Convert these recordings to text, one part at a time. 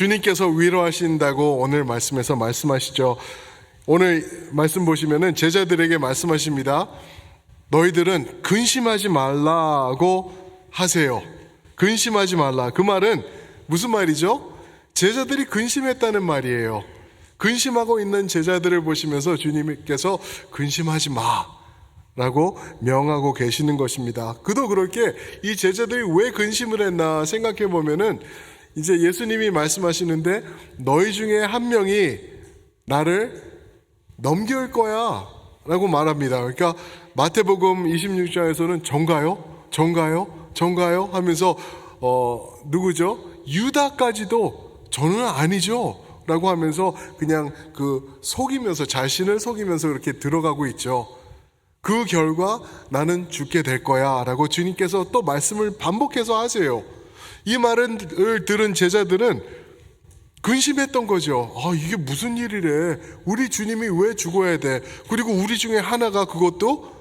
주님께서 위로하신다고 오늘 말씀에서 말씀하시죠. 오늘 말씀 보시면은 제자들에게 말씀하십니다. 너희들은 근심하지 말라고 하세요. 근심하지 말라. 그 말은 무슨 말이죠? 제자들이 근심했다는 말이에요. 근심하고 있는 제자들을 보시면서 주님께서 근심하지 마 라고 명하고 계시는 것입니다. 그도 그럴 게 이 제자들이 왜 근심을 했나 생각해 보면은 이제 예수님이 말씀하시는데 너희 중에 한 명이 나를 넘길 거야 라고 말합니다. 그러니까 마태복음 26장에서는 정가요 하면서 누구죠? 유다까지도 저는 아니죠 라고 하면서 그냥 속이면서 자신을 속이면서 그렇게 들어가고 있죠. 그 결과 나는 죽게 될 거야 라고 주님께서 또 말씀을 반복해서 하세요. 이 말을 들은 제자들은 근심했던 거죠. 이게 무슨 일이래? 우리 주님이 왜 죽어야 돼? 그리고 우리 중에 하나가 그것도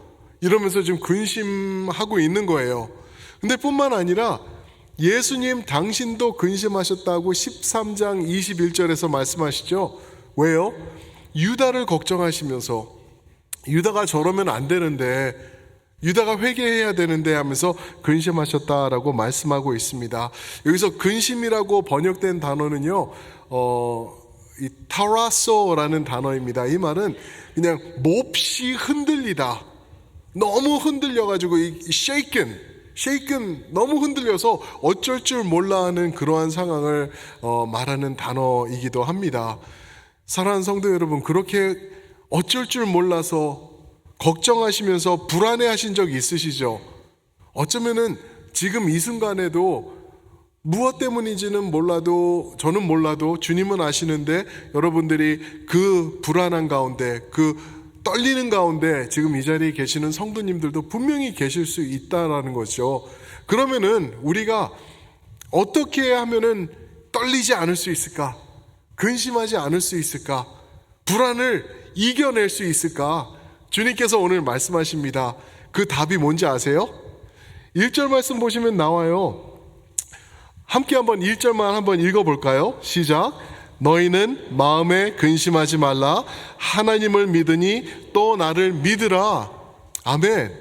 이러면서 지금 근심하고 있는 거예요. 근데 뿐만 아니라 예수님 당신도 근심하셨다고 13장 21절에서 말씀하시죠. 왜요? 유다를 걱정하시면서 유다가 저러면 안 되는데, 유다가 회개해야 되는데 하면서 근심하셨다라고 말씀하고 있습니다. 여기서 근심이라고 번역된 단어는요, 이 타라소라는 단어입니다. 이 말은 그냥 몹시 흔들리다. 너무 흔들려가지고 shaken 너무 흔들려서 어쩔 줄 몰라 하는 그러한 상황을 말하는 단어이기도 합니다. 사랑하는 성도 여러분, 그렇게 어쩔 줄 몰라서 걱정하시면서 불안해하신 적 있으시죠? 어쩌면은 지금 이 순간에도 무엇 때문인지는 몰라도, 저는 몰라도 주님은 아시는데 여러분들이 그 불안한 가운데, 그 떨리는 가운데 지금 이 자리에 계시는 성도님들도 분명히 계실 수 있다라는 거죠. 그러면은 우리가 어떻게 하면은 떨리지 않을 수 있을까? 근심하지 않을 수 있을까? 불안을 이겨낼 수 있을까? 주님께서 오늘 말씀하십니다. 그 답이 뭔지 아세요? 1절 말씀 보시면 나와요. 함께 한번 1절만 한번 읽어볼까요? 시작. 너희는 마음에 근심하지 말라. 하나님을 믿으니 또 나를 믿으라. 아멘.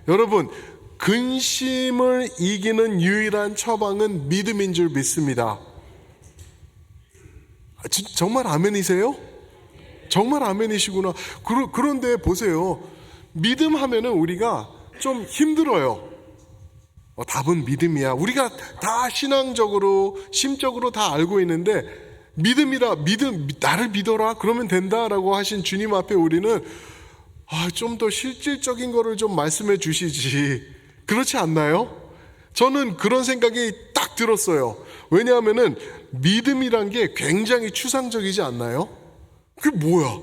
여러분, 근심을 이기는 유일한 처방은 믿음인 줄 믿습니다. 정말 아멘이세요? 정말 아멘이시구나. 그런데 보세요. 믿음 하면은 우리가 좀 힘들어요. 답은 믿음이야. 우리가 다 신앙적으로, 심적으로 다 알고 있는데 나를 믿어라. 그러면 된다라고 하신 주님 앞에 우리는 좀 더 실질적인 거를 좀 말씀해 주시지. 그렇지 않나요? 저는 그런 생각이 딱 들었어요. 왜냐하면은 믿음이란 게 굉장히 추상적이지 않나요? 그게 뭐야?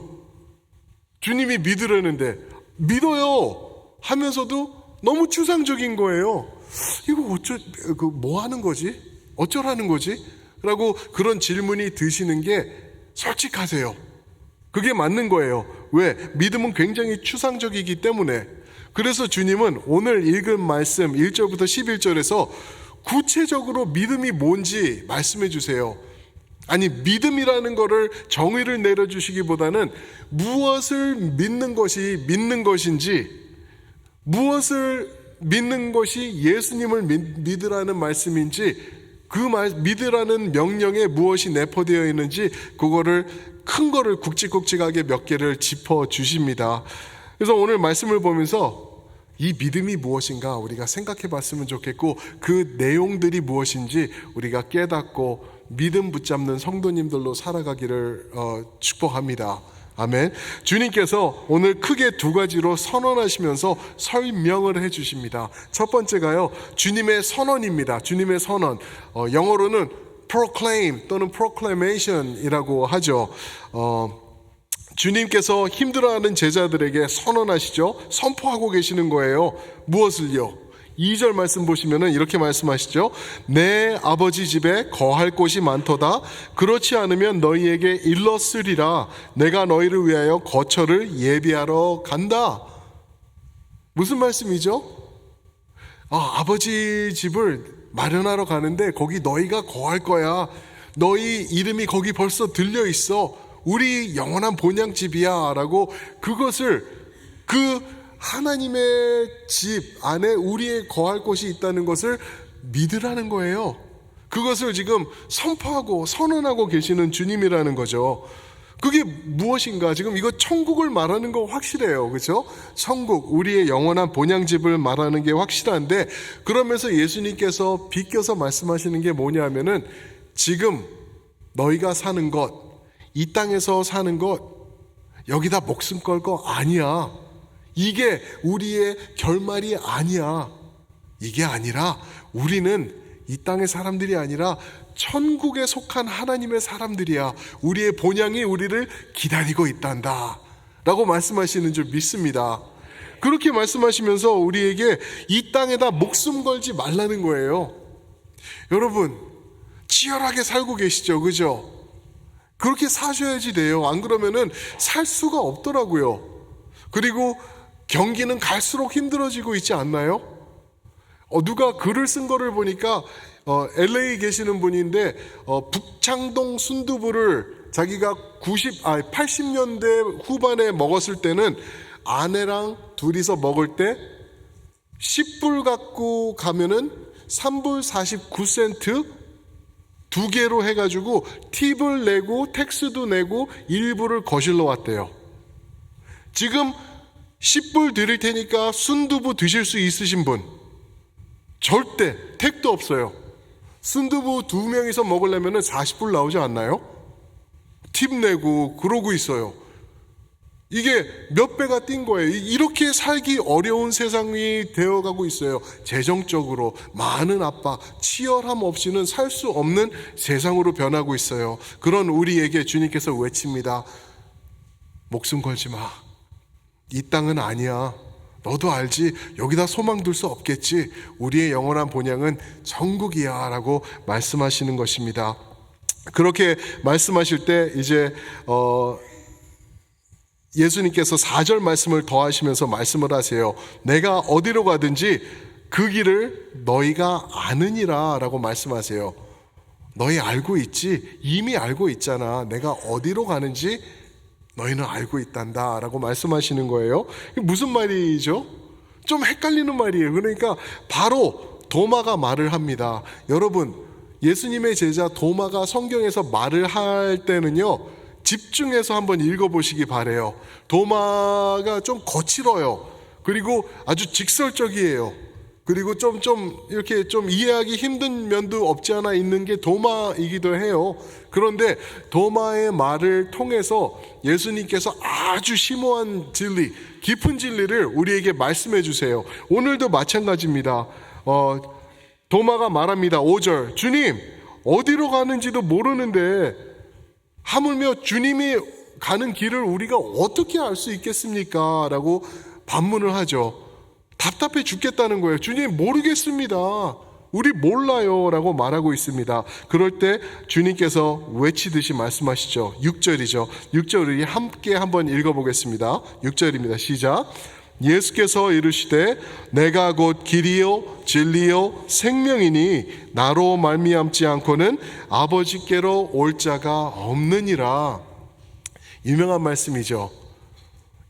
주님이 믿으려는데 믿어요 하면서도 너무 추상적인 거예요. 이거 뭐 하는 거지? 어쩌라는 거지? 라고 그런 질문이 드시는 게 솔직하세요. 그게 맞는 거예요. 왜? 믿음은 굉장히 추상적이기 때문에. 그래서 주님은 오늘 읽은 말씀 1절부터 11절에서 구체적으로 믿음이 뭔지 말씀해 주세요. 아니, 믿음이라는 거를 정의를 내려주시기보다는 무엇을 믿는 것이 믿는 것인지, 무엇을 믿는 것이 예수님을 믿으라는 말씀인지, 믿으라는 명령에 무엇이 내포되어 있는지 그거를 큰 거를 굵직굵직하게 몇 개를 짚어주십니다. 그래서 오늘 말씀을 보면서 이 믿음이 무엇인가 우리가 생각해 봤으면 좋겠고, 그 내용들이 무엇인지 우리가 깨닫고 믿음 붙잡는 성도님들로 살아가기를 축복합니다. 아멘. 주님께서 오늘 크게 두 가지로 선언하시면서 설명을 해주십니다. 첫 번째가요, 주님의 선언입니다. 주님의 선언. 영어로는 proclaim 또는 proclamation이라고 하죠. 주님께서 힘들어하는 제자들에게 선언하시죠. 선포하고 계시는 거예요. 무엇을요? 2절 말씀 보시면은 이렇게 말씀하시죠. 내 아버지 집에 거할 곳이 많도다. 그렇지 않으면 너희에게 일렀으리라. 내가 너희를 위하여 거처를 예비하러 간다. 무슨 말씀이죠? 아버지 집을 마련하러 가는데 거기 너희가 거할 거야. 너희 이름이 거기 벌써 들려 있어. 우리 영원한 본향집이야 라고 그것을 그 하나님의 집 안에 우리의 거할 곳이 있다는 것을 믿으라는 거예요. 그것을 지금 선포하고 선언하고 계시는 주님이라는 거죠. 그게 무엇인가? 지금 이거 천국을 말하는 거 확실해요. 그렇죠? 천국, 우리의 영원한 본향집을 말하는 게 확실한데, 그러면서 예수님께서 비껴서 말씀하시는 게 뭐냐면은 지금 너희가 사는 것, 이 땅에서 사는 것, 여기다 목숨 걸 거 아니야. 이게 우리의 결말이 아니야. 이게 아니라 우리는 이 땅의 사람들이 아니라 천국에 속한 하나님의 사람들이야. 우리의 본향이 우리를 기다리고 있단다 라고 말씀하시는 줄 믿습니다. 그렇게 말씀하시면서 우리에게 이 땅에다 목숨 걸지 말라는 거예요. 여러분, 치열하게 살고 계시죠? 그죠? 그렇게 사셔야지 돼요. 안 그러면은 살 수가 없더라고요. 그리고 경기는 갈수록 힘들어지고 있지 않나요? 누가 글을 쓴 거를 보니까 LA 계시는 분인데 북창동 순두부를 자기가 80년대 후반에 먹었을 때는 아내랑 둘이서 먹을 때 10불 갖고 가면은 3불 49센트 두 개로 해가지고 팁을 내고 텍스도 내고 일부를 거실러 왔대요. 지금 10불 드릴 테니까 순두부 드실 수 있으신 분, 절대 택도 없어요. 순두부 2명이서 먹으려면 40불 나오지 않나요? 팁 내고 그러고 있어요. 이게 몇 배가 뛴 거예요. 이렇게 살기 어려운 세상이 되어가고 있어요. 재정적으로 많은 압박, 치열함 없이는 살 수 없는 세상으로 변하고 있어요. 그런 우리에게 주님께서 외칩니다. 목숨 걸지 마. 이 땅은 아니야. 너도 알지? 여기다 소망 둘 수 없겠지? 우리의 영원한 본향은 천국이야 라고 말씀하시는 것입니다. 그렇게 말씀하실 때 이제 예수님께서 4절 말씀을 더하시면서 말씀을 하세요. 내가 어디로 가든지 그 길을 너희가 아느니라 라고 말씀하세요. 너희 알고 있지? 이미 알고 있잖아. 내가 어디로 가는지 너희는 알고 있단다 라고 말씀하시는 거예요. 이게 무슨 말이죠? 좀 헷갈리는 말이에요. 그러니까 바로 도마가 말을 합니다. 여러분, 예수님의 제자 도마가 성경에서 말을 할 때는요, 집중해서 한번 읽어보시기 바래요. 도마가 좀 거칠어요. 그리고 아주 직설적이에요. 그리고 좀 이렇게 좀 이해하기 힘든 면도 없지 않아 있는 게 도마이기도 해요. 그런데 도마의 말을 통해서 예수님께서 아주 심오한 진리, 깊은 진리를 우리에게 말씀해 주세요. 오늘도 마찬가지입니다. 도마가 말합니다. 5절, 주님 어디로 가는지도 모르는데 하물며 주님이 가는 길을 우리가 어떻게 알 수 있겠습니까? 라고 반문을 하죠. 답답해 죽겠다는 거예요. 주님 모르겠습니다. 우리 몰라요 라고 말하고 있습니다. 그럴 때 주님께서 외치듯이 말씀하시죠. 6절이죠. 6절 우리 함께 한번 읽어보겠습니다. 6절입니다. 시작. 예수께서 이르시되 내가 곧 길이요 진리요 생명이니 나로 말미암지 않고는 아버지께로 올 자가 없느니라. 유명한 말씀이죠.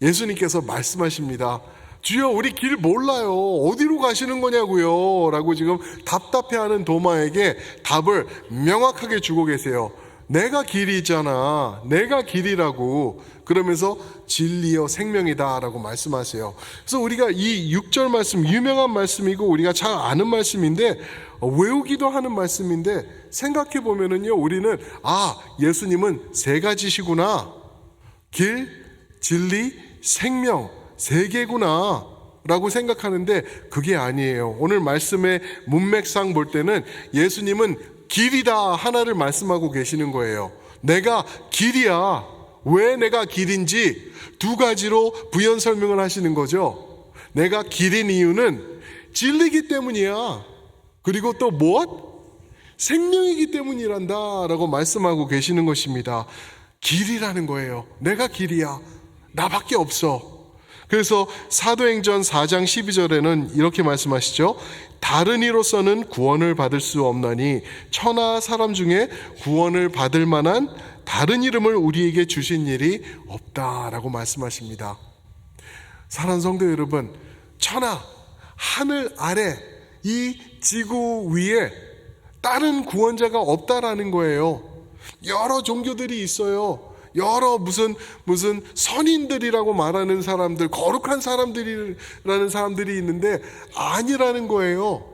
예수님께서 말씀하십니다. 주여 우리 길 몰라요. 어디로 가시는 거냐고요 라고 지금 답답해하는 도마에게 답을 명확하게 주고 계세요. 내가 길이잖아. 내가 길이라고. 그러면서 진리요 생명이다 라고 말씀하세요. 그래서 우리가 이 6절 말씀 유명한 말씀이고 우리가 잘 아는 말씀인데 외우기도 하는 말씀인데 생각해 보면은요, 우리는 예수님은 세 가지시구나. 길, 진리, 생명 세 개구나 라고 생각하는데 그게 아니에요. 오늘 말씀의 문맥상 볼 때는 예수님은 길이다 하나를 말씀하고 계시는 거예요. 내가 길이야. 왜 내가 길인지 두 가지로 부연 설명을 하시는 거죠. 내가 길인 이유는 진리이기 때문이야. 그리고 또 무엇? 생명이기 때문이란다 라고 말씀하고 계시는 것입니다. 길이라는 거예요. 내가 길이야. 나밖에 없어. 그래서 사도행전 4장 12절에는 이렇게 말씀하시죠. 다른 이로서는 구원을 받을 수 없나니 천하 사람 중에 구원을 받을 만한 다른 이름을 우리에게 주신 일이 없다라고 말씀하십니다. 사랑하는 성도 여러분, 천하 하늘 아래 이 지구 위에 다른 구원자가 없다라는 거예요. 여러 종교들이 있어요. 여러 무슨 선인들이라고 말하는 사람들, 거룩한 사람들이라는 사람들이 있는데 아니라는 거예요.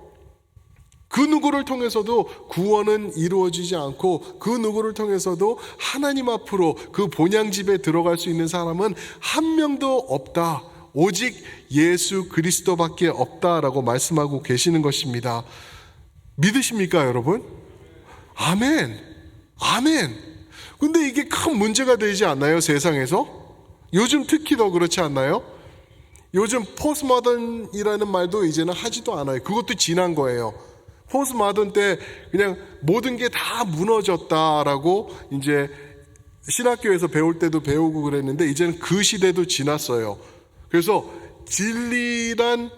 그 누구를 통해서도 구원은 이루어지지 않고 그 누구를 통해서도 하나님 앞으로 그 본향집에 들어갈 수 있는 사람은 한 명도 없다. 오직 예수 그리스도밖에 없다라고 말씀하고 계시는 것입니다. 믿으십니까, 여러분? 아멘. 아멘. 근데 이게 큰 문제가 되지 않나요, 세상에서? 요즘 특히 더 그렇지 않나요? 요즘 포스트모던이라는 말도 이제는 하지도 않아요. 그것도 지난 거예요. 포스트모던 때 그냥 모든 게 다 무너졌다라고 이제 신학교에서 배울 때도 배우고 그랬는데 이제는 그 시대도 지났어요. 그래서 진리란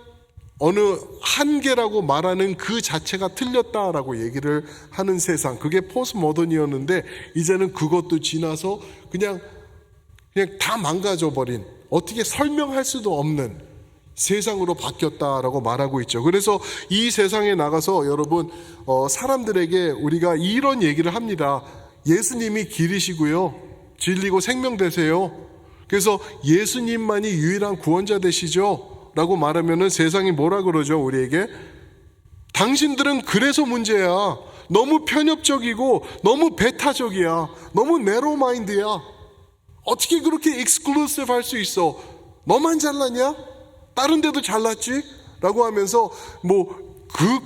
어느 한계라고 말하는 그 자체가 틀렸다라고 얘기를 하는 세상, 그게 포스트모던이었는데 이제는 그것도 지나서 그냥 다 망가져버린, 어떻게 설명할 수도 없는 세상으로 바뀌었다라고 말하고 있죠. 그래서 이 세상에 나가서 여러분 사람들에게 우리가 이런 얘기를 합니다. 예수님이 길이시고요, 진리고 생명 되세요. 그래서 예수님만이 유일한 구원자 되시죠 라고 말하면은 세상이 뭐라 그러죠, 우리에게? 당신들은 그래서 문제야. 너무 편협적이고 너무 배타적이야. 너무 네로 마인드야. 어떻게 그렇게 익스클루시브 할 수 있어? 너만 잘났냐? 다른 데도 잘났지? 라고 하면서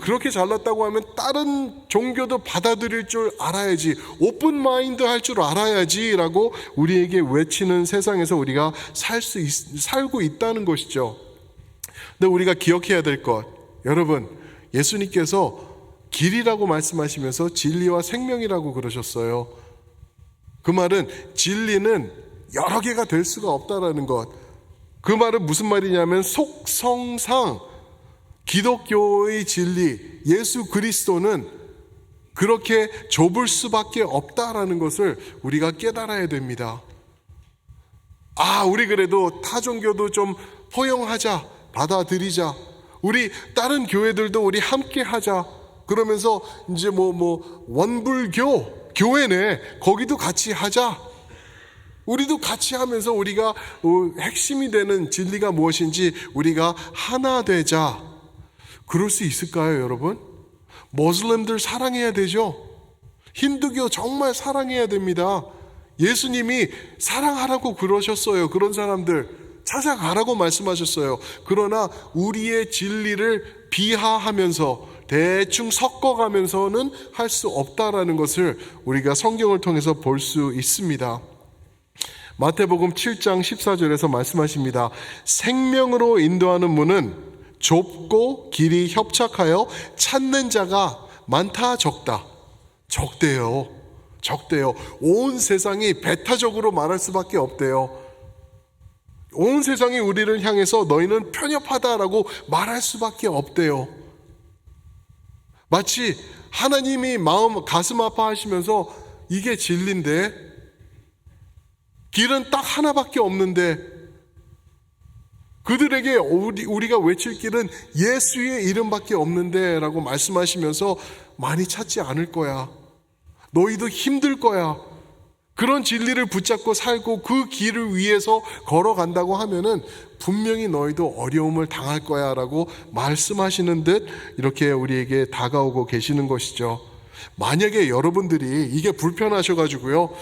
그렇게 잘났다고 하면 다른 종교도 받아들일 줄 알아야지, 오픈 마인드 할 줄 알아야지 라고 우리에게 외치는 세상에서 우리가 살고 있다는 것이죠. 근데 우리가 기억해야 될 것, 여러분, 예수님께서 길이라고 말씀하시면서 진리와 생명이라고 그러셨어요. 그 말은 진리는 여러 개가 될 수가 없다라는 것. 그 말은 무슨 말이냐면 속성상 기독교의 진리, 예수 그리스도는 그렇게 좁을 수밖에 없다라는 것을 우리가 깨달아야 됩니다. 우리 그래도 타 종교도 좀 포용하자, 받아들이자, 우리 다른 교회들도 우리 함께 하자, 그러면서 이제 원불교 교회네, 거기도 같이 하자, 우리도 같이 하면서 우리가 핵심이 되는 진리가 무엇인지 우리가 하나 되자. 그럴 수 있을까요, 여러분? 모슬림들 사랑해야 되죠. 힌두교 정말 사랑해야 됩니다. 예수님이 사랑하라고 그러셨어요. 그런 사람들 찾아가라고 말씀하셨어요. 그러나 우리의 진리를 비하하면서 대충 섞어가면서는 할 수 없다라는 것을 우리가 성경을 통해서 볼 수 있습니다. 마태복음 7장 14절에서 말씀하십니다. 생명으로 인도하는 문은 좁고 길이 협착하여 찾는 자가 많다 적다. 적대요. 온 세상이 배타적으로 말할 수밖에 없대요. 온 세상이 우리를 향해서 너희는 편협하다라고 말할 수밖에 없대요. 마치 하나님이 가슴 아파하시면서 이게 진리인데, 길은 딱 하나밖에 없는데, 그들에게 우리가 외칠 길은 예수의 이름밖에 없는데 라고 말씀하시면서 많이 찾지 않을 거야. 너희도 힘들 거야. 그런 진리를 붙잡고 살고 그 길을 위해서 걸어간다고 하면은 분명히 너희도 어려움을 당할 거야 라고 말씀하시는 듯 이렇게 우리에게 다가오고 계시는 것이죠. 만약에 여러분들이 이게 불편하셔가지고요,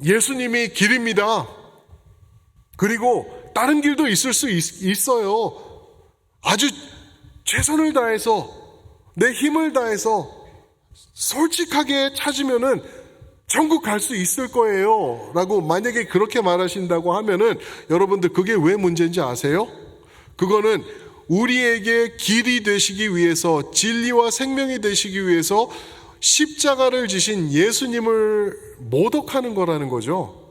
예수님이 길입니다, 그리고 다른 길도 있을 수 있어요, 아주 최선을 다해서 내 힘을 다해서 솔직하게 찾으면은 천국 갈 수 있을 거예요 라고 만약에 그렇게 말하신다고 하면은 여러분들 그게 왜 문제인지 아세요? 그거는 우리에게 길이 되시기 위해서, 진리와 생명이 되시기 위해서 십자가를 지신 예수님을 모독하는 거라는 거죠.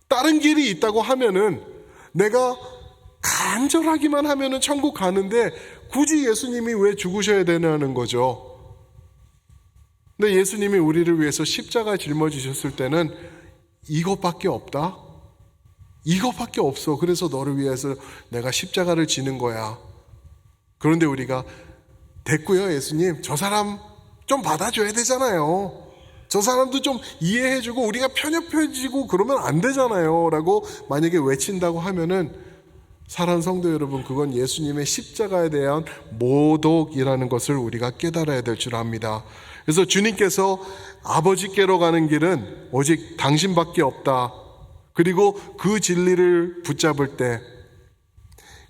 다른 길이 있다고 하면은 내가 간절하기만 하면은 천국 가는데 굳이 예수님이 왜 죽으셔야 되냐는 거죠. 근데 예수님이 우리를 위해서 십자가 짊어지셨을 때는 이것밖에 없다? 이것밖에 없어. 그래서 너를 위해서 내가 십자가를 지는 거야. 그런데 우리가 됐고요, 예수님. 저 사람 좀 받아줘야 되잖아요. 저 사람도 좀 이해해주고 우리가 편협해지고 그러면 안 되잖아요. 라고 만약에 외친다고 하면은 사랑하는 성도 여러분, 그건 예수님의 십자가에 대한 모독이라는 것을 우리가 깨달아야 될 줄 압니다. 그래서 주님께서 아버지께로 가는 길은 오직 당신밖에 없다. 그리고 그 진리를 붙잡을 때,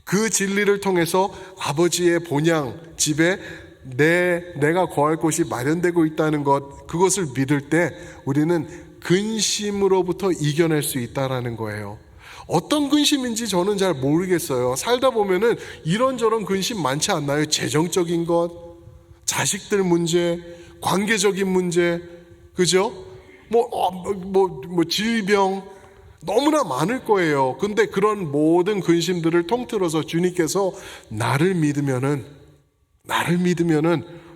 그 진리를 통해서 아버지의 본향, 집에 내가 거할 곳이 마련되고 있다는 것, 그것을 믿을 때 우리는 근심으로부터 이겨낼 수 있다라는 거예요. 어떤 근심인지 저는 잘 모르겠어요. 살다 보면은 이런저런 근심 많지 않나요? 재정적인 것, 자식들 문제, 관계적인 문제, 그죠? 질병, 너무나 많을 거예요. 근데 그런 모든 근심들을 통틀어서 주님께서 나를 믿으면은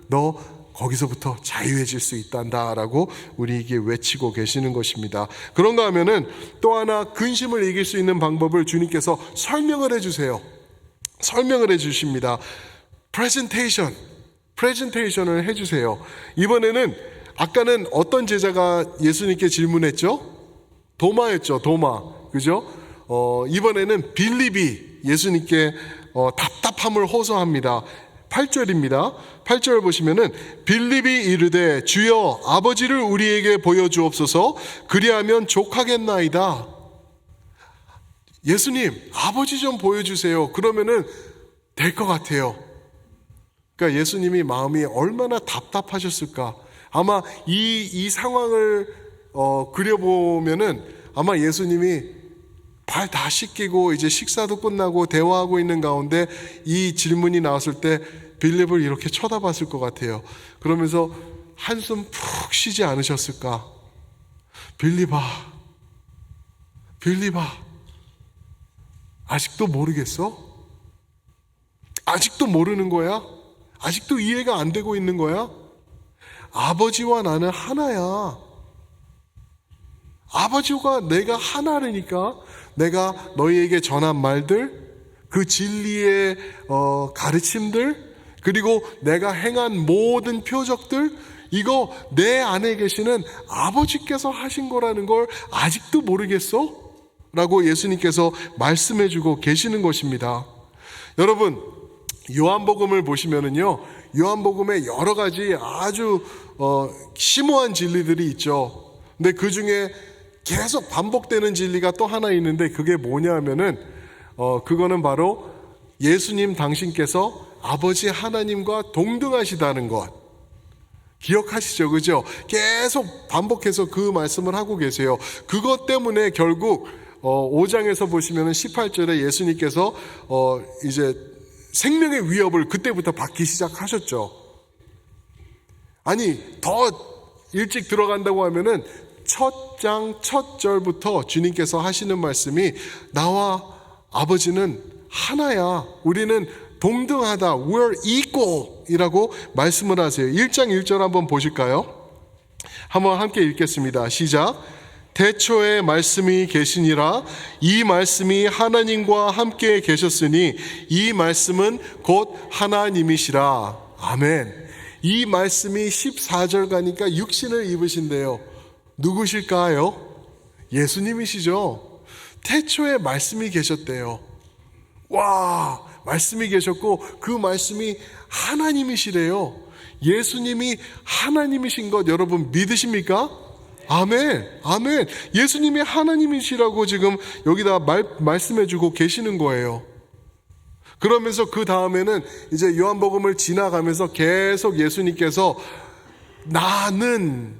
너 거기서부터 자유해질 수 있단다라고 우리에게 외치고 계시는 것입니다. 그런가 하면은 또 하나 근심을 이길 수 있는 방법을 주님께서 설명을 해주세요. 설명을 해주십니다. 프레젠테이션을 해주세요. 이번에는 아까는 어떤 제자가 예수님께 질문했죠? 도마였죠. 도마, 그죠? 이번에는 빌립이 예수님께 답답함을 호소합니다. 8절입니다. 8절 보시면은 빌립이 이르되 주여 아버지를 우리에게 보여주옵소서 그리하면 족하겠나이다. 예수님 아버지 좀 보여주세요. 그러면은 될 것 같아요. 그러니까 예수님이 마음이 얼마나 답답하셨을까. 아마 이 상황을 그려보면은 아마 예수님이 발 다 씻기고 이제 식사도 끝나고 대화하고 있는 가운데 이 질문이 나왔을 때 빌립을 이렇게 쳐다봤을 것 같아요. 그러면서 한숨 푹 쉬지 않으셨을까? 빌립아, 아직도 모르겠어? 아직도 모르는 거야? 아직도 이해가 안 되고 있는 거야? 아버지와 나는 하나야. 아버지와 내가 하나라니까. 내가 너희에게 전한 말들, 그 진리의 가르침들, 그리고 내가 행한 모든 표적들, 이거 내 안에 계시는 아버지께서 하신 거라는 걸 아직도 모르겠어? 라고 예수님께서 말씀해주고 계시는 것입니다. 여러분, 요한복음을 보시면은요, 요한복음에 여러 가지 아주 심오한 진리들이 있죠. 근데 그 중에 계속 반복되는 진리가 또 하나 있는데 그게 뭐냐 하면은 그거는 바로 예수님 당신께서 아버지 하나님과 동등하시다는 것. 기억하시죠? 그죠? 계속 반복해서 그 말씀을 하고 계세요. 그것 때문에 결국 5장에서 보시면은 18절에 예수님께서 이제 생명의 위협을 그때부터 받기 시작하셨죠. 아니, 더 일찍 들어간다고 하면은 첫 장 첫 절부터 주님께서 하시는 말씀이 나와 아버지는 하나야. 우리는 동등하다. We're equal 이라고 말씀을 하세요. 1장 1절 한번 보실까요? 한번 함께 읽겠습니다. 시작. 태초에 말씀이 계시니라. 이 말씀이 하나님과 함께 계셨으니 이 말씀은 곧 하나님이시라. 아멘. 이 말씀이 14절 가니까 육신을 입으신대요. 누구실까요? 예수님이시죠. 태초에 말씀이 계셨대요. 와, 말씀이 계셨고 그 말씀이 하나님이시래요. 예수님이 하나님이신 것 여러분 믿으십니까? 아멘, 아멘. 예수님이 하나님이시라고 지금 여기다 말씀해주고 계시는 거예요. 그러면서 그 다음에는 이제 요한복음을 지나가면서 계속 예수님께서 나는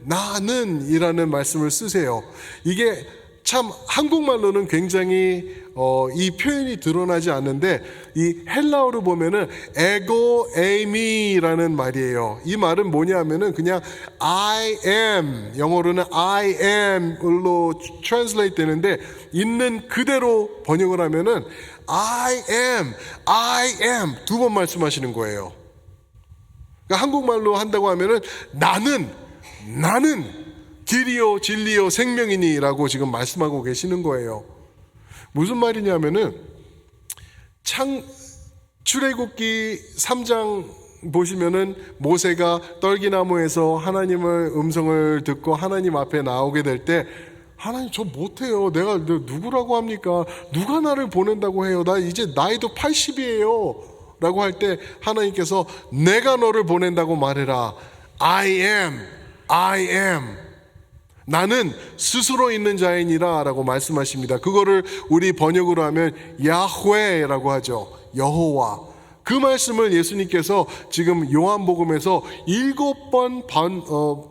이라는 말씀을 쓰세요. 이게 참 한국말로는 굉장히 이 표현이 드러나지 않는데 이 헬라어로 보면은 에고 에이미라는 말이에요. 이 말은 뭐냐면은 그냥 I am, 영어로는 I am으로 translate 되는데 있는 그대로 번역을 하면은 I am 두 번 말씀하시는 거예요. 그러니까 한국말로 한다고 하면은 나는 길이요 진리요 생명이니 라고 지금 말씀하고 계시는 거예요. 무슨 말이냐면은 출애굽기 3장 보시면은 모세가 떨기나무에서 하나님의 음성을 듣고 하나님 앞에 나오게 될 때 하나님 저 못해요. 내가 누구라고 합니까? 누가 나를 보낸다고 해요? 나 이제 나이도 80이에요 라고 할 때 하나님께서 내가 너를 보낸다고 말해라. I am 나는 스스로 있는 자이니라 라고 말씀하십니다. 그거를 우리 번역으로 하면 야훼라고 하죠. 여호와. 그 말씀을 예수님께서 지금 요한복음에서 7번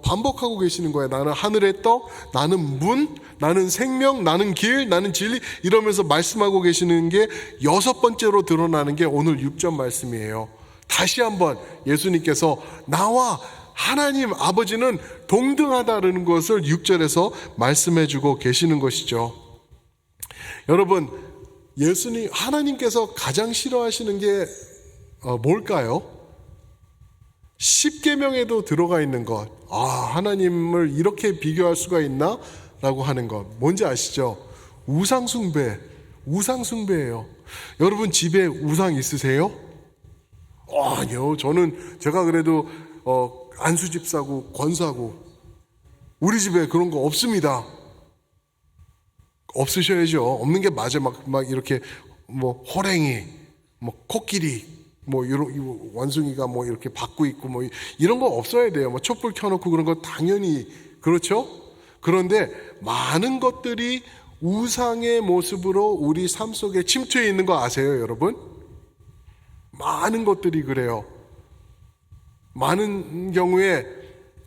반복하고 계시는 거예요. 나는 하늘의 떡, 나는 문, 나는 생명, 나는 길, 나는 진리 이러면서 말씀하고 계시는 게 6번째로 드러나는 게 오늘 6절 말씀이에요. 다시 한번 예수님께서 나와 하나님 아버지는 동등하다는 것을 6절에서 말씀해 주고 계시는 것이죠. 여러분, 예수님 하나님께서 가장 싫어하시는 게 뭘까요? 십계명에도 들어가 있는 것. 하나님을 이렇게 비교할 수가 있나? 라고 하는 것. 뭔지 아시죠? 우상숭배예요. 여러분 집에 우상 있으세요? 아니요. 제가 그래도 안수집사고 권사고 우리 집에 그런 거 없습니다. 없으셔야죠. 없는 게 맞아. 막 이렇게 호랭이, 코끼리, 이런 원숭이가 이렇게 받고 있고 이런 거 없어야 돼요. 촛불 켜놓고 그런 거 당연히 그렇죠. 그런데 많은 것들이 우상의 모습으로 우리 삶 속에 침투해 있는 거 아세요, 여러분? 많은 것들이 그래요. 많은 경우에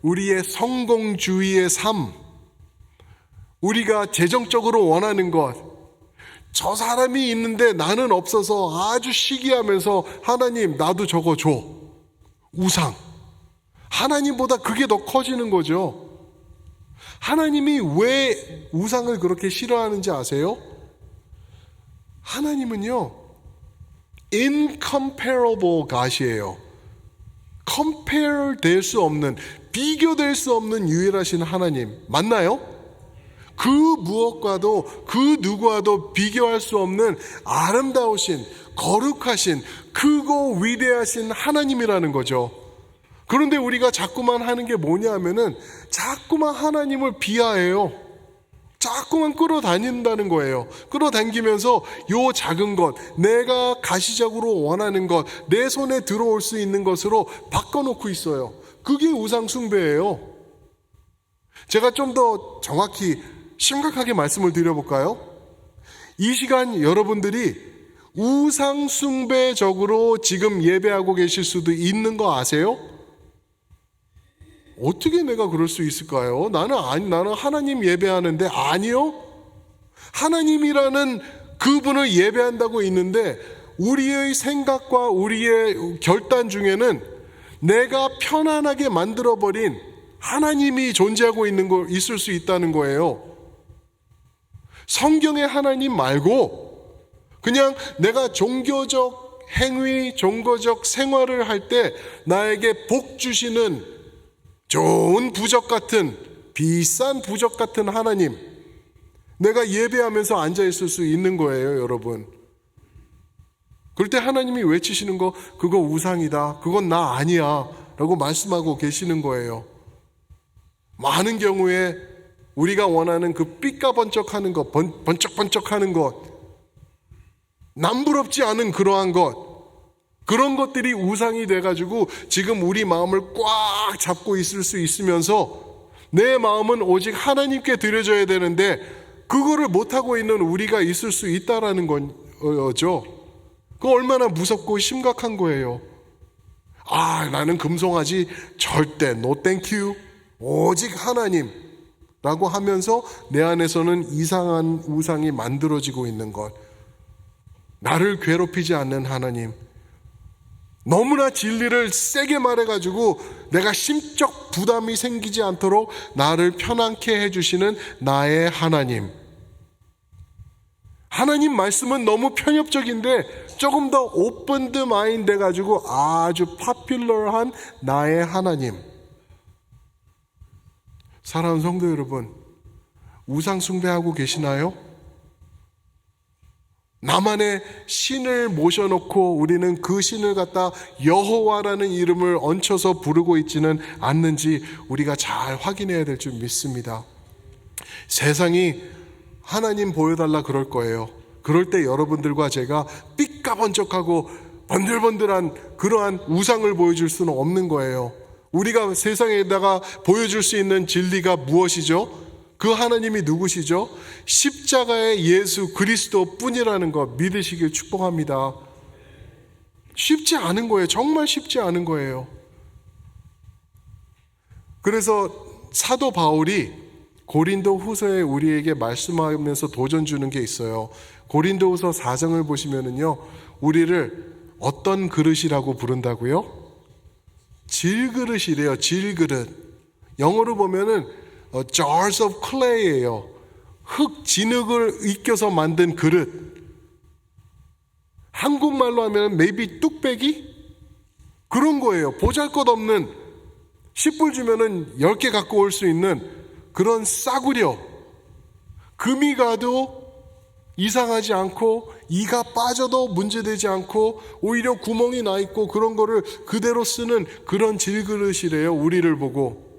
우리의 성공주의의 삶, 우리가 재정적으로 원하는 것, 저 사람이 있는데 나는 없어서 아주 시기하면서 하나님 나도 저거 줘. 우상. 하나님보다 그게 더 커지는 거죠. 하나님이 왜 우상을 그렇게 싫어하는지 아세요? 하나님은요, incomparable God이에요. compare 될 수 없는, 비교될 수 없는 유일하신 하나님 맞나요? 그 무엇과도 그 누구와도 비교할 수 없는 아름다우신 거룩하신 크고 위대하신 하나님이라는 거죠. 그런데 우리가 자꾸만 하는 게 뭐냐 하면은 자꾸만 하나님을 비하해요. 자꾸만 끌어다닌다는 거예요. 끌어당기면서 요 작은 것, 내가 가시적으로 원하는 것, 내 손에 들어올 수 있는 것으로 바꿔놓고 있어요. 그게 우상 숭배예요. 제가 좀 더 정확히 심각하게 말씀을 드려볼까요? 이 시간 여러분들이 우상 숭배적으로 지금 예배하고 계실 수도 있는 거 아세요? 어떻게 내가 그럴 수 있을까요? 나는 하나님 예배하는데 아니요. 하나님이라는 그분을 예배한다고 있는데 우리의 생각과 우리의 결단 중에는 내가 편안하게 만들어버린 하나님이 존재하고 있을 수 있다는 거예요. 성경의 하나님 말고 그냥 내가 종교적 행위, 종교적 생활을 할 때 나에게 복 주시는 좋은 부적 같은, 비싼 부적 같은 하나님, 내가 예배하면서 앉아있을 수 있는 거예요, 여러분. 그럴 때 하나님이 외치시는 거, 그거 우상이다, 그건 나 아니야 라고 말씀하고 계시는 거예요. 많은 경우에 우리가 원하는 그 삐까번쩍하는 것, 번쩍번쩍하는 것, 남부럽지 않은 그러한 것, 그런 것들이 우상이 돼가지고 지금 우리 마음을 꽉 잡고 있을 수 있으면서 내 마음은 오직 하나님께 드려져야 되는데 그거를 못하고 있는 우리가 있을 수 있다라는 거죠. 그거 얼마나 무섭고 심각한 거예요. 나는 금송아지 절대 no thank you. 오직 하나님, 라고 하면서 내 안에서는 이상한 우상이 만들어지고 있는 것. 나를 괴롭히지 않는 하나님, 너무나 진리를 세게 말해가지고 내가 심적 부담이 생기지 않도록 나를 편안케 해주시는 나의 하나님. 하나님 말씀은 너무 편협적인데 조금 더 오픈드 마인드 해가지고 아주 파퓰러한 나의 하나님. 사랑하는 성도 여러분, 우상 숭배하고 계시나요? 나만의 신을 모셔놓고 우리는 그 신을 갖다 여호와라는 이름을 얹혀서 부르고 있지는 않는지 우리가 잘 확인해야 될 줄 믿습니다. 세상이 하나님 보여달라 그럴 거예요. 그럴 때 여러분들과 제가 삐까번쩍하고 번들번들한 그러한 우상을 보여줄 수는 없는 거예요. 우리가 세상에다가 보여줄 수 있는 진리가 무엇이죠? 그 하나님이 누구시죠? 십자가의 예수 그리스도 뿐이라는 것 믿으시길 축복합니다. 쉽지 않은 거예요. 정말 쉽지 않은 거예요. 그래서 사도 바울이 고린도 후서에 우리에게 말씀하면서 도전 주는 게 있어요. 고린도 후서 4장을 보시면은요, 우리를 어떤 그릇이라고 부른다고요? 질그릇이래요. 질그릇. 영어로 보면은 jars of clay예요. 흙, 진흙을 익혀서 만든 그릇. 한국말로 하면 maybe 뚝배기? 그런 거예요. 보잘것없는 10불 주면은 10개 갖고 올 수 있는 그런 싸구려. 금이 가도 이상하지 않고 이가 빠져도 문제되지 않고 오히려 구멍이 나 있고 그런 거를 그대로 쓰는 그런 질그릇이래요. 우리를 보고.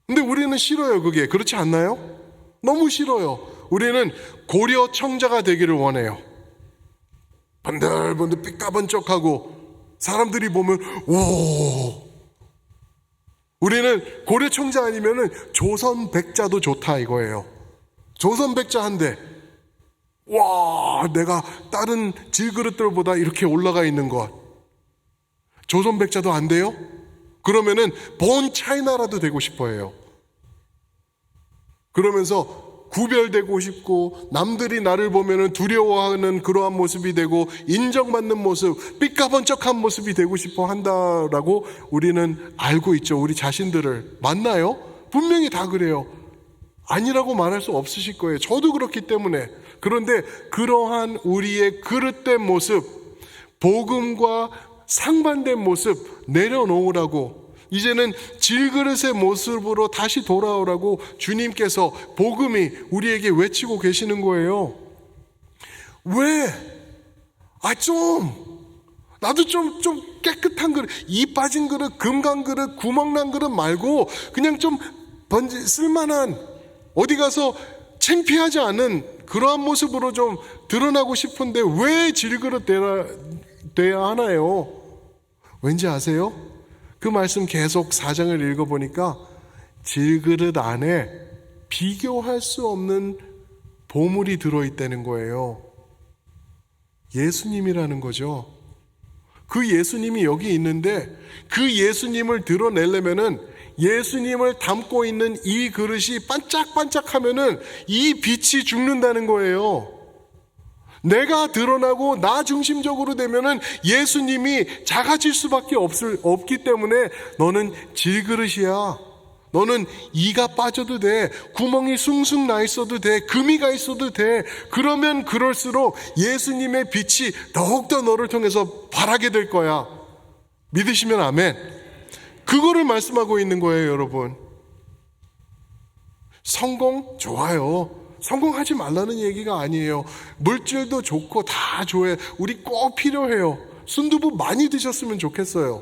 근데 우리는 싫어요. 그게 그렇지 않나요? 너무 싫어요. 우리는 고려 청자가 되기를 원해요. 번들번들 삐까번쩍하고 사람들이 보면 오. 우리는 고려 청자 아니면은 조선 백자도 좋다 이거예요. 조선 백자 한데 와, 내가 다른 질그릇들보다 이렇게 올라가 있는 것. 조선 백자도 안 돼요? 그러면은 본 차이나라도 되고 싶어 해요. 그러면서 구별되고 싶고 남들이 나를 보면은 두려워하는 그러한 모습이 되고 인정받는 모습, 삐까번쩍한 모습이 되고 싶어 한다라고 우리는 알고 있죠. 우리 자신들을. 맞나요? 분명히 다 그래요. 아니라고 말할 수 없으실 거예요. 저도 그렇기 때문에. 그런데 그러한 우리의 그릇된 모습, 복음과 상반된 모습 내려놓으라고, 이제는 질그릇의 모습으로 다시 돌아오라고 주님께서 복음이 우리에게 외치고 계시는 거예요. 왜? 나도 좀 깨끗한 그릇, 이 빠진 그릇, 금간 그릇, 구멍난 그릇 말고 그냥 좀 쓸만한, 어디 가서 창피하지 않은 그러한 모습으로 좀 드러나고 싶은데 왜 질그릇 돼야 하나요? 왠지 아세요? 그 말씀 계속 4장을 읽어보니까 질그릇 안에 비교할 수 없는 보물이 들어있다는 거예요. 예수님이라는 거죠. 그 예수님이 여기 있는데 그 예수님을 드러내려면은 예수님을 담고 있는 이 그릇이 반짝반짝하면은 이 빛이 죽는다는 거예요. 내가 드러나고 나 중심적으로 되면은 예수님이 작아질 수밖에 없기 때문에 너는 질그릇이야. 너는 이가 빠져도 돼. 구멍이 숭숭 나 있어도 돼. 금이가 있어도 돼. 그러면 그럴수록 예수님의 빛이 더욱더 너를 통해서 발하게 될 거야. 믿으시면 아멘. 그거를 말씀하고 있는 거예요, 여러분. 성공 좋아요. 성공하지 말라는 얘기가 아니에요. 물질도 좋고 다 좋아요. 우리 꼭 필요해요. 순두부 많이 드셨으면 좋겠어요.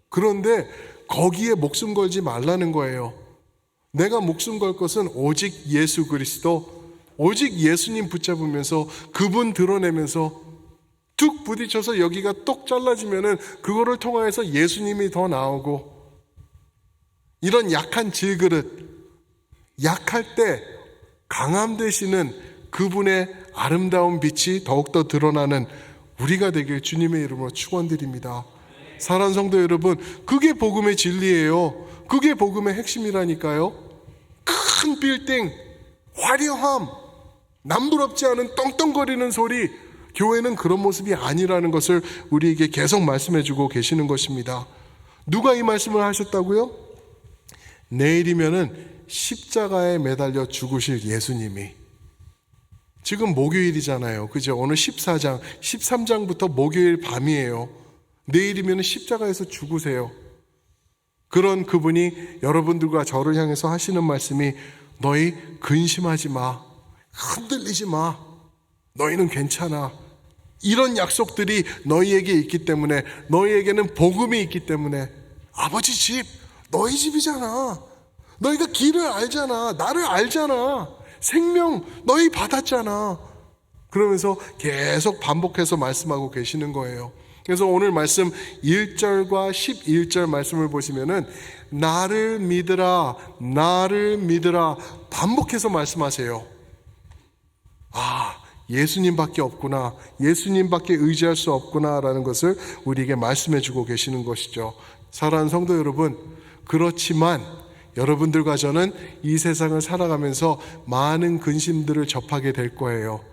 그런데 거기에 목숨 걸지 말라는 거예요. 내가 목숨 걸 것은 오직 예수 그리스도, 오직 예수님 붙잡으면서 그분 드러내면서 툭 부딪혀서 여기가 똑 잘라지면은 그거를 통하여서 예수님이 더 나오고, 이런 약한 질그릇, 약할 때 강함 되시는 그분의 아름다운 빛이 더욱더 드러나는 우리가 되길 주님의 이름으로 축원드립니다. 사랑하는 성도 여러분, 그게 복음의 진리예요. 그게 복음의 핵심이라니까요. 큰 빌딩, 화려함, 남부럽지 않은 떵떵거리는 소리, 교회는 그런 모습이 아니라는 것을 우리에게 계속 말씀해 주고 계시는 것입니다. 누가 이 말씀을 하셨다고요? 내일이면은 십자가에 매달려 죽으실 예수님이. 지금 목요일이잖아요. 그죠? 오늘 14장, 13장부터 목요일 밤이에요. 내일이면 십자가에서 죽으세요. 그런 그분이 여러분들과 저를 향해서 하시는 말씀이 너희 근심하지 마. 흔들리지 마. 너희는 괜찮아. 이런 약속들이 너희에게 있기 때문에, 너희에게는 복음이 있기 때문에, 아버지 집, 너희 집이잖아. 너희가 길을 알잖아. 나를 알잖아. 생명 너희 받았잖아. 그러면서 계속 반복해서 말씀하고 계시는 거예요. 그래서 오늘 말씀 1절과 11절 말씀을 보시면은 나를 믿으라, 나를 믿으라 반복해서 말씀하세요. 아, 예수님밖에 없구나, 예수님밖에 의지할 수 없구나라는 것을 우리에게 말씀해 주고 계시는 것이죠. 사랑하는 성도 여러분, 그렇지만 여러분들과 저는 이 세상을 살아가면서 많은 근심들을 접하게 될 거예요.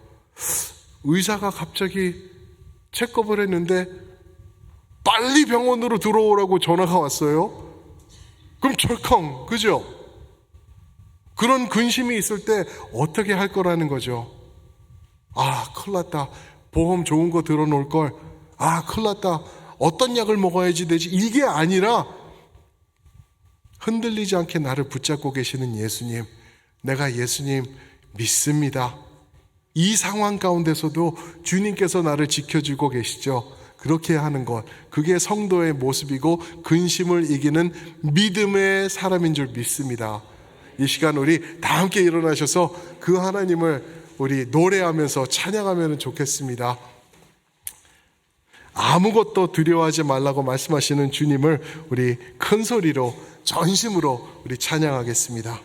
의사가 갑자기 체크업을 했는데 빨리 병원으로 들어오라고 전화가 왔어요. 그럼 철컹, 그죠? 그런 근심이 있을 때 어떻게 할 거라는 거죠. 아, 큰일 났다. 보험 좋은 거 들어놓을 걸. 아, 큰일 났다. 어떤 약을 먹어야지 되지. 이게 아니라 흔들리지 않게 나를 붙잡고 계시는 예수님, 내가 예수님 믿습니다. 이 상황 가운데서도 주님께서 나를 지켜주고 계시죠. 그렇게 하는 것, 그게 성도의 모습이고 근심을 이기는 믿음의 사람인 줄 믿습니다. 이 시간 우리 다 함께 일어나셔서 그 하나님을 우리 노래하면서 찬양하면 좋겠습니다. 아무것도 두려워하지 말라고 말씀하시는 주님을 우리 큰 소리로 전심으로 우리 찬양하겠습니다.